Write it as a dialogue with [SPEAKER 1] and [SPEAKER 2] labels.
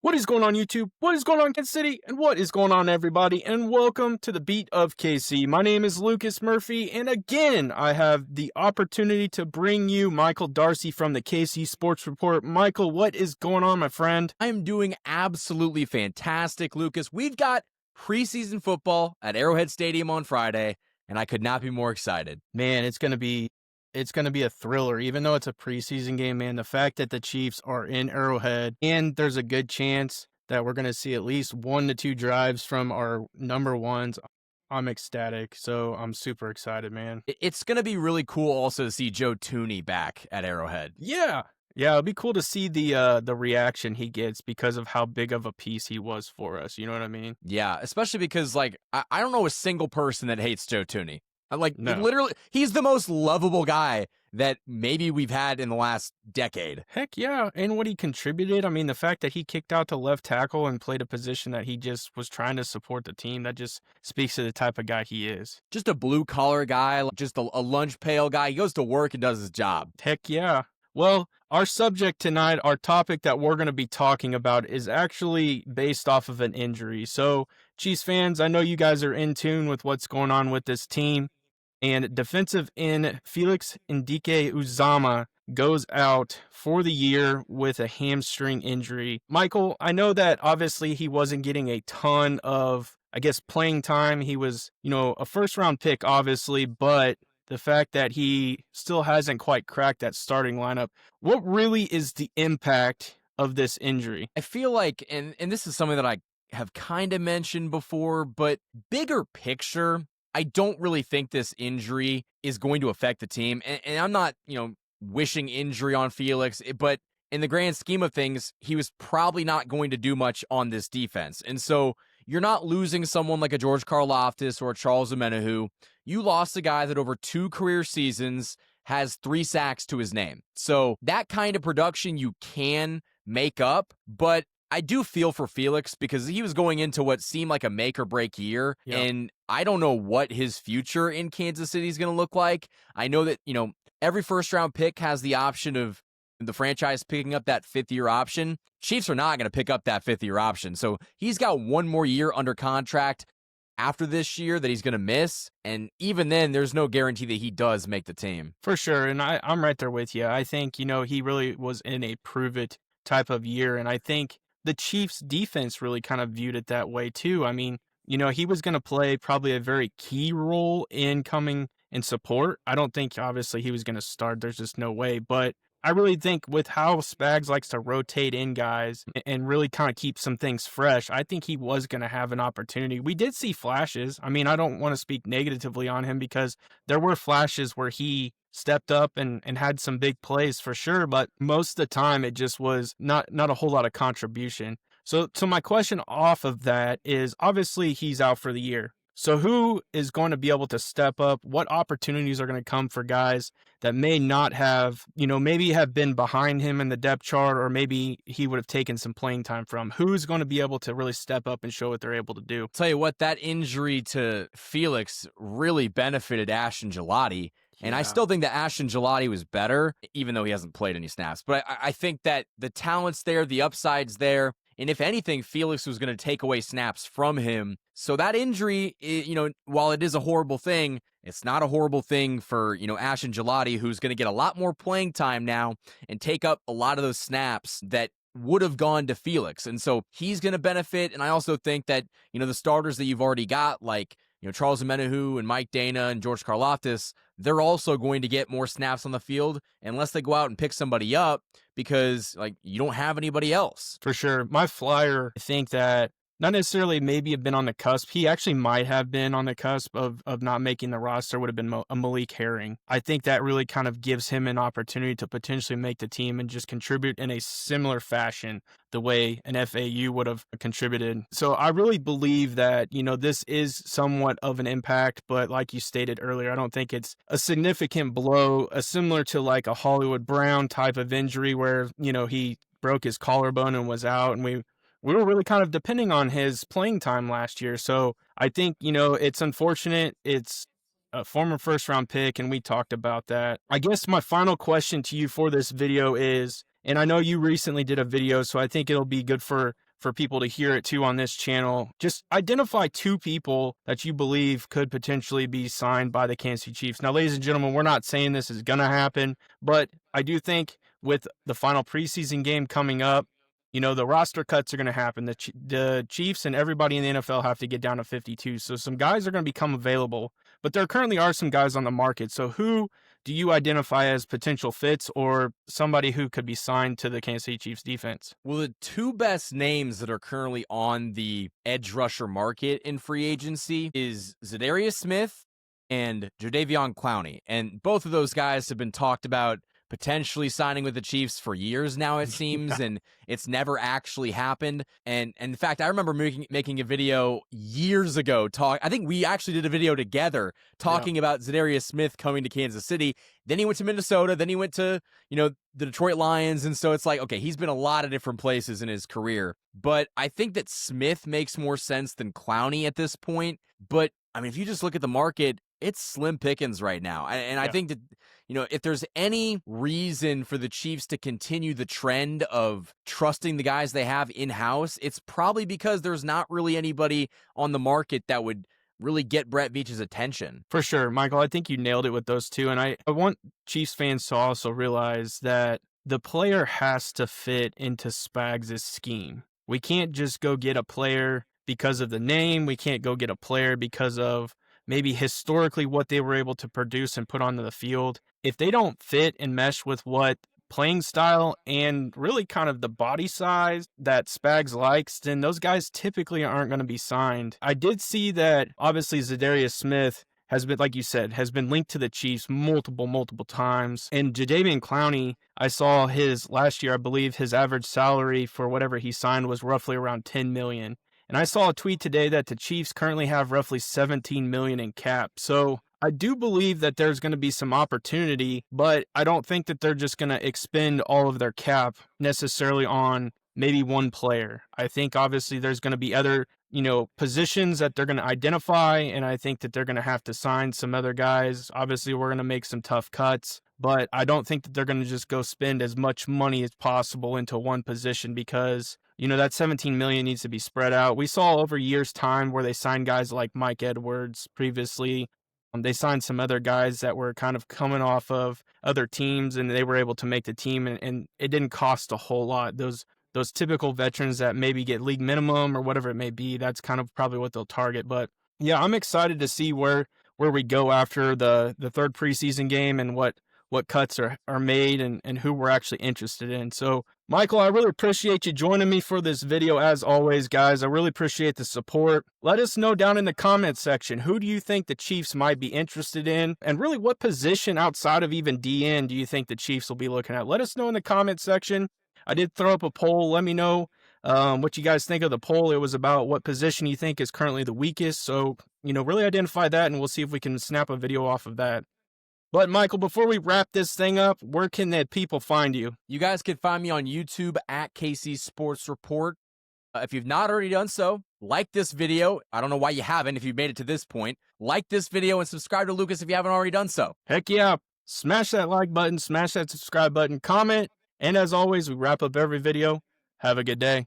[SPEAKER 1] What is going on, YouTube? What is going on, Kansas City? And what is going on, everybody? And welcome to the Beat of KC. My name is Lucas Murphy, and again, I have the opportunity to bring you Michael Darcy from the KC Sports Report. Michael, what is going on, my friend?
[SPEAKER 2] I am doing absolutely fantastic, Lucas. We've got preseason football at Arrowhead Stadium on Friday, and I could not be more excited.
[SPEAKER 1] Man, it's gonna be a thriller, even though it's a preseason game, man. The fact that the Chiefs are in Arrowhead, and there's a good chance that we're going to see at least 1 to 2 drives from our number ones. I'm ecstatic. So I'm super excited, man.
[SPEAKER 2] It's going to be really cool also to see Joe Tooney back at Arrowhead.
[SPEAKER 1] Yeah, it'll be cool to see the reaction he gets because of how big of a piece he was for us. You know what I mean?
[SPEAKER 2] Yeah, especially because, I don't know a single person that hates Joe Tooney.
[SPEAKER 1] No.
[SPEAKER 2] Literally, he's the most lovable guy that maybe we've had in the last decade.
[SPEAKER 1] Heck yeah. And what he contributed, I mean, the fact that he kicked out to left tackle and played a position that he just was trying to support the team, that just speaks to the type of guy he is.
[SPEAKER 2] Just a blue-collar guy, just a lunch pail guy. He goes to work and does his job.
[SPEAKER 1] Heck yeah. Well, our subject tonight, our topic that we're going to be talking about is actually based off of an injury. So, Chiefs fans, I know you guys are in tune with what's going on with this team. And defensive end Felix Ndike Uzama goes out for the year with a hamstring injury. Michael, I know that obviously he wasn't getting a ton of, playing time. He was, a first-round pick, obviously, but the fact that he still hasn't quite cracked that starting lineup, what really is the impact of this injury?
[SPEAKER 2] I feel like, and this is something that I have kind of mentioned before, but bigger picture, I don't really think this injury is going to affect the team. And I'm not, wishing injury on Felix, but in the grand scheme of things, he was probably not going to do much on this defense. And so you're not losing someone like a George Karlaftis or a Charles Omenihu. You lost a guy that over 2 career seasons has 3 sacks to his name. So that kind of production you can make up, but I do feel for Felix because he was going into what seemed like a make or break year.
[SPEAKER 1] Yep.
[SPEAKER 2] And I don't know what his future in Kansas City is going to look like. I know that, every first round pick has the option of the franchise picking up that 5th-year option. Chiefs are not going to pick up that 5th-year option. So he's got 1 more year under contract after this year that he's going to miss. And even then, there's no guarantee that he does make the team.
[SPEAKER 1] For sure. And I'm right there with you. I think, he really was in a prove it type of year. And I think the Chiefs defense really kind of viewed it that way too. I mean, he was going to play probably a very key role in coming in support. I don't think obviously he was going to start. There's just no way. But I really think with how Spags likes to rotate in guys and really kind of keep some things fresh, I think he was going to have an opportunity. We did see flashes. I mean, I don't want to speak negatively on him because there were flashes where he stepped up and had some big plays for sure, but most of the time it just was not a whole lot of contribution. So my question off of that is, obviously he's out for the year. So who is going to be able to step up? What opportunities are going to come for guys that may not have, maybe have been behind him in the depth chart, or maybe he would have taken some playing time from? Who's going to be able to really step up and show what they're able to do?
[SPEAKER 2] Tell you what, that injury to Felix really benefited Ashton Gelati. And I still think that Ashton Gelati was better, even though he hasn't played any snaps. But I think that the talent's there, the upside's there. And if anything, Felix was going to take away snaps from him. So that injury, while it is a horrible thing, it's not a horrible thing for, Ashton Gelati, who's going to get a lot more playing time now and take up a lot of those snaps that would have gone to Felix. And so he's going to benefit. And I also think that, the starters that you've already got, like, Charles Omenihu and Mike Dana and George Karlaftis, they're also going to get more snaps on the field unless they go out and pick somebody up because, you don't have anybody else.
[SPEAKER 1] For sure. My flyer, I think that not necessarily maybe have been on the cusp. He actually might have been on the cusp of not making the roster, would have been a Malik Herring. I think that really kind of gives him an opportunity to potentially make the team and just contribute in a similar fashion the way an FAU would have contributed. So I really believe that, this is somewhat of an impact, but like you stated earlier, I don't think it's a significant blow, similar to like a Hollywood Brown type of injury where, he broke his collarbone and was out, and we were really kind of depending on his playing time last year. So I think, it's unfortunate. It's a former first-round pick, and we talked about that. I guess my final question to you for this video is, and I know you recently did a video, so I think it'll be good for for people to hear it too on this channel. Just identify two people that you believe could potentially be signed by the Kansas City Chiefs. Now, ladies and gentlemen, we're not saying this is going to happen, but I do think with the final preseason game coming up, the roster cuts are going to happen. The Chiefs and everybody in the NFL have to get down to 52. So some guys are going to become available, but there currently are some guys on the market. So who do you identify as potential fits or somebody who could be signed to the Kansas City Chiefs defense?
[SPEAKER 2] Well, the two best names that are currently on the edge rusher market in free agency is Zadarius Smith and Jadeveon Clowney. And both of those guys have been talked about potentially signing with the Chiefs for years now, it seems, and it's never actually happened. And in fact, I remember making a video years ago. I think we actually did a video together talking about Zadarius Smith coming to Kansas City. Then he went to Minnesota. Then he went to, the Detroit Lions. And so it's like, okay, he's been a lot of different places in his career. But I think that Smith makes more sense than Clowney at this point. But, I mean, if you just look at the market, it's slim pickings right now. And I think that, if there's any reason for the Chiefs to continue the trend of trusting the guys they have in-house, it's probably because there's not really anybody on the market that would really get Brett Veach's attention.
[SPEAKER 1] For sure, Michael, I think you nailed it with those two. And I want Chiefs fans to also realize that the player has to fit into Spags' scheme. We can't just go get a player because of the name. We can't go get a player because of maybe historically what they were able to produce and put onto the field. If they don't fit and mesh with what playing style and really kind of the body size that Spags likes, then those guys typically aren't going to be signed. I did see that obviously Zadarius Smith has been, like you said, has been linked to the Chiefs multiple times. And Jadeveon Clowney, I saw his last year, I believe his average salary for whatever he signed was roughly around $10 million. And I saw a tweet today that the Chiefs currently have roughly $17 million in cap. So I do believe that there's going to be some opportunity, but I don't think that they're just going to expend all of their cap necessarily on maybe one player. I think obviously there's going to be other, positions that they're going to identify, and I think that they're going to have to sign some other guys. Obviously, we're going to make some tough cuts, but I don't think that they're going to just go spend as much money as possible into one position because that $17 million needs to be spread out. We saw over years' time where they signed guys like Mike Edwards previously. They signed some other guys that were kind of coming off of other teams, and they were able to make the team, and it didn't cost a whole lot. Those typical veterans that maybe get league minimum or whatever it may be, that's kind of probably what they'll target. But yeah, I'm excited to see where we go after the third preseason game and what cuts are made and who we're actually interested in. So, Michael, I really appreciate you joining me for this video as always, guys. I really appreciate the support. Let us know down in the comment section, who do you think the Chiefs might be interested in? And really, what position outside of even DN do you think the Chiefs will be looking at? Let us know in the comment section. I did throw up a poll. Let me know what you guys think of the poll. It was about what position you think is currently the weakest. So, really identify that, and we'll see if we can snap a video off of that. But, Michael, before we wrap this thing up, where can the people find you?
[SPEAKER 2] You guys can find me on YouTube at KC Sports Report. If you've not already done so, like this video. I don't know why you haven't if you've made it to this point. Like this video and subscribe to Lucas if you haven't already done so.
[SPEAKER 1] Heck yeah. Smash that like button, smash that subscribe button, comment. And as always, we wrap up every video. Have a good day.